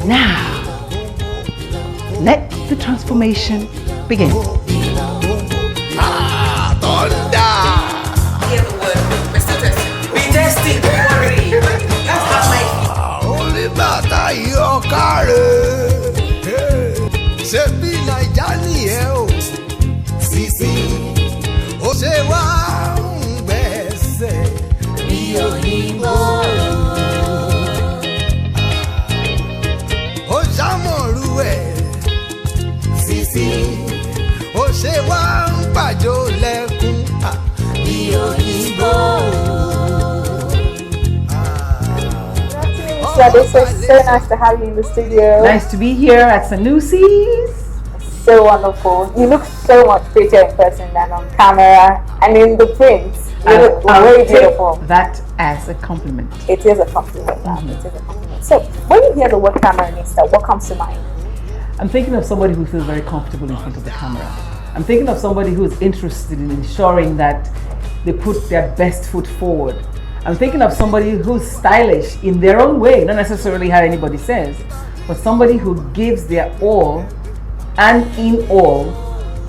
Now, let the transformation begin. Thunder! Hear the word, Mr. Testing. Be testing, don't worry. That's not my Only matter your car. Ṣé bí Naija nìyẹn o? Sisi, ó ṣe wá ń gbẹ̀sẹ̀ bí òyìnbó. Ó ṣàmọ̀rú ẹ̀. Sisi, ó ṣe wá ń pàjọ lẹ́kún bí òyìnbó. It's so nice to have you in the studio. Nice to be here at Sanusi's. So wonderful. You look so much prettier in person than on camera, and in the print, you look very beautiful. That as a compliment. It is a compliment. It is a compliment. So, when you hear the word Cameranista, what comes to mind? I'm thinking of somebody who feels very comfortable in front of the camera. I'm thinking of somebody who's interested in ensuring that they put their best foot forward. I'm thinking of somebody who's stylish in their own way, not necessarily how anybody says, but somebody who gives their all and in all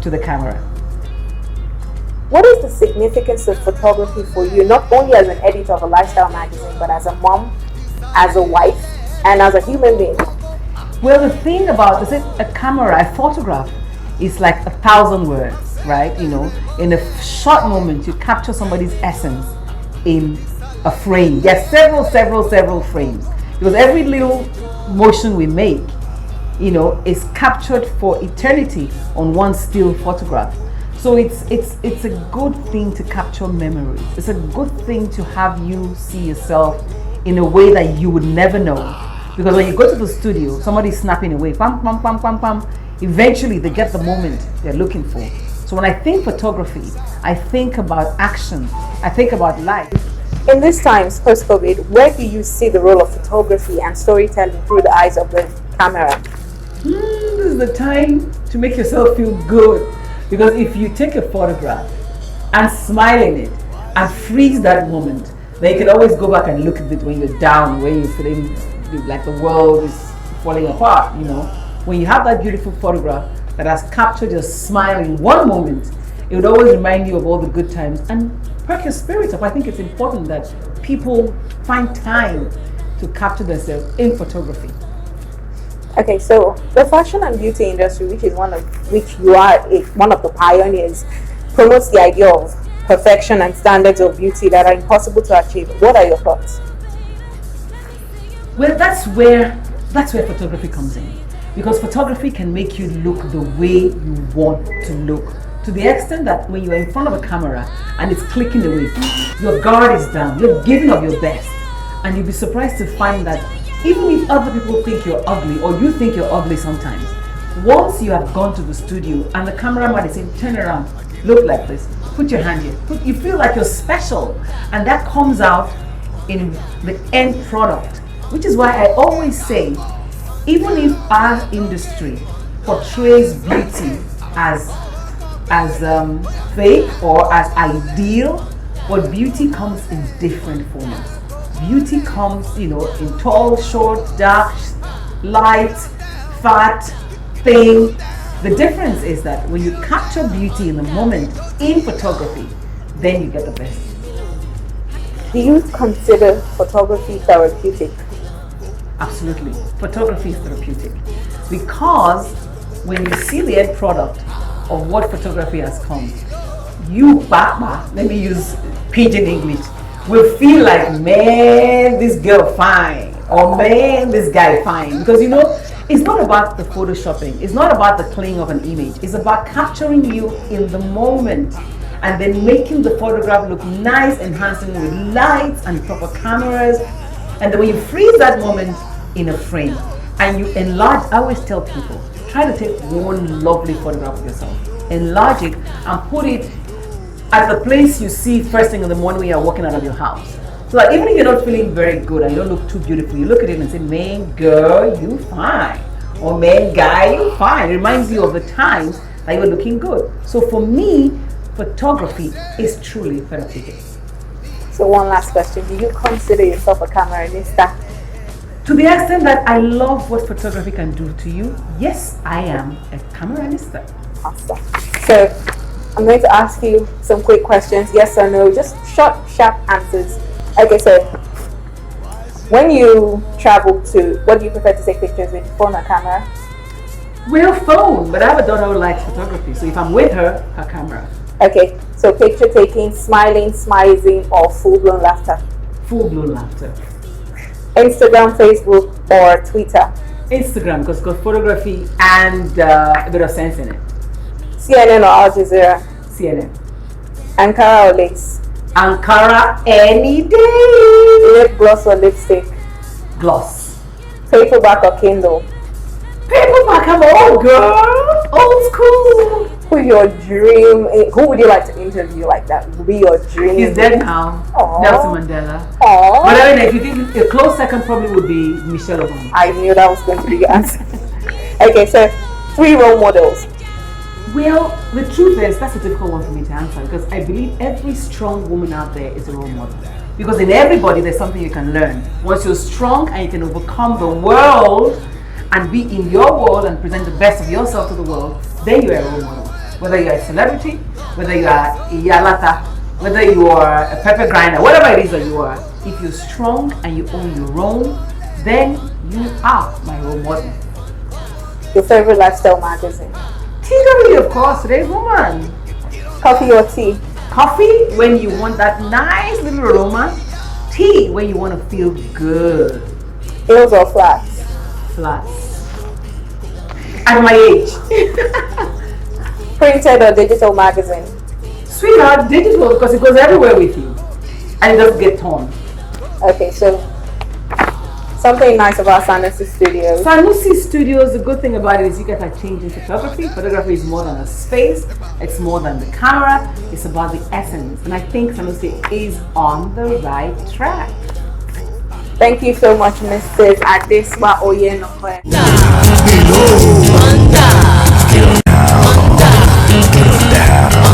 to the camera. What is the significance of photography for you, not only as an editor of a lifestyle magazine, but as a mom, as a wife, and as a human being? Well, the thing about a camera, a photograph, is like 1,000 words, right? You know, in a short moment, you capture somebody's essence in a frame. There's several frames, because every little motion we make, you know, is captured for eternity on one still photograph. So it's a good thing to capture memories. It's a good thing to have you see yourself in a way that you would never know. Because when you go to the studio, somebody's snapping away, pam, pam, pam, pam, pam. Eventually they get the moment they're looking for. So when I think photography, I think about action. I think about life. In these times, post-COVID, where do you see the role of photography and storytelling through the eyes of the camera? This is the time to make yourself feel good. Because if you take a photograph and smile in it and freeze that moment, then you can always go back and look at it when you're down, when you're feeling like the world is falling apart, you know. When you have that beautiful photograph that has captured your smile in one moment, it would always remind you of all the good times and perk your spirit up. I think it's important that people find time to capture themselves in photography. Okay, so the fashion and beauty industry, which you are one of the pioneers, promotes the idea of perfection and standards of beauty that are impossible to achieve. What are your thoughts? Well, that's where photography comes in, because photography can make you look the way you want to look, to the extent that when you're in front of a camera and it's clicking away, your guard is down, you're giving up your best, and you'll be surprised to find that even if other people think you're ugly, or you think you're ugly sometimes, once you have gone to the studio and the cameraman is saying, turn around, look like this, put your hand here, you feel like you're special, and that comes out in the end product. Which is why I always say, even if our industry portrays beauty as fake or as ideal, but beauty comes in different formats. Beauty comes, you know, in tall, short, dark, light, fat, thin. The difference is that when you capture beauty in the moment in photography, then you get the best. Do you consider photography therapeutic? Absolutely. Photography is therapeutic, because when you see the end product of what photography has come, you, Baba, let me use pidgin English, will feel like, man, this girl fine, or man, this guy fine. Because you know, it's not about the photoshopping, it's not about the cleaning of an image, it's about capturing you in the moment and then making the photograph look nice and handsome with lights and proper cameras. And then when you freeze that moment in a frame and you enlarge, I always tell people, try to take one lovely photograph of yourself, enlarge it and put it at the place you see first thing in the morning when you're walking out of your house. So that even if you're not feeling very good and you don't look too beautiful, you look at it and say, man, girl, you fine. Or man, guy, you fine. It reminds you of the times that you were looking good. So for me, photography is truly therapeutic. So one last question. Do you consider yourself a Cameranista? To the extent that I love what photography can do to you, yes, I am a cameranista. Awesome. So I'm going to ask you some quick questions, yes or no, just short, sharp answers. Okay, so when you travel to, what do you prefer to take pictures with, phone or camera? Well, phone, but I have a daughter who likes photography, so if I'm with her, her camera. Okay, so picture taking, smiling, smizing, or full-blown laughter? Full-blown laughter. Instagram, Facebook, or Twitter? Instagram, because it's got photography and a bit of sense in it. CNN or Al Jazeera? CNN. Ankara or lace? Ankara any day. Lip gloss or lipstick? Gloss. Paperback or Kindle? Paperback, I'm old girl. Old school. Who's your dream? Who would you like to interview like that? Would be your dream? He's dead now. Aww. Nelson Mandela. Aww. But I mean, if you think a close second probably would be Michelle Obama. I knew that was going to be your answer. Okay, so 3 role models. Well, the truth is, that's a difficult one for me to answer because I believe every strong woman out there is a role model. Because in everybody, there's something you can learn. Once you're strong and you can overcome the world and be in your world and present the best of yourself to the world, then you're a role model. Whether you're a celebrity, whether you are a yalata, whether you are a pepper grinder, whatever it is that you are, if you're strong and you own your own, then you are my role model. Your favorite lifestyle magazine? TW, of course, today's woman. Coffee or tea? Coffee when you want that nice little aroma. Tea when you want to feel good. Heels or flats? Flats. At my age. Printed or digital magazine? Sweetheart, digital because it goes everywhere with you. And it doesn't get torn. Okay, so something nice about Sanusi Studios. Sanusi Studios, the good thing about it is you guys are changing photography. Photography is more than a space. It's more than the camera. It's about the essence. And I think Sanusi is on the right track. Thank you so much, Mrs. ADESUWA ONYENOKWE. Below.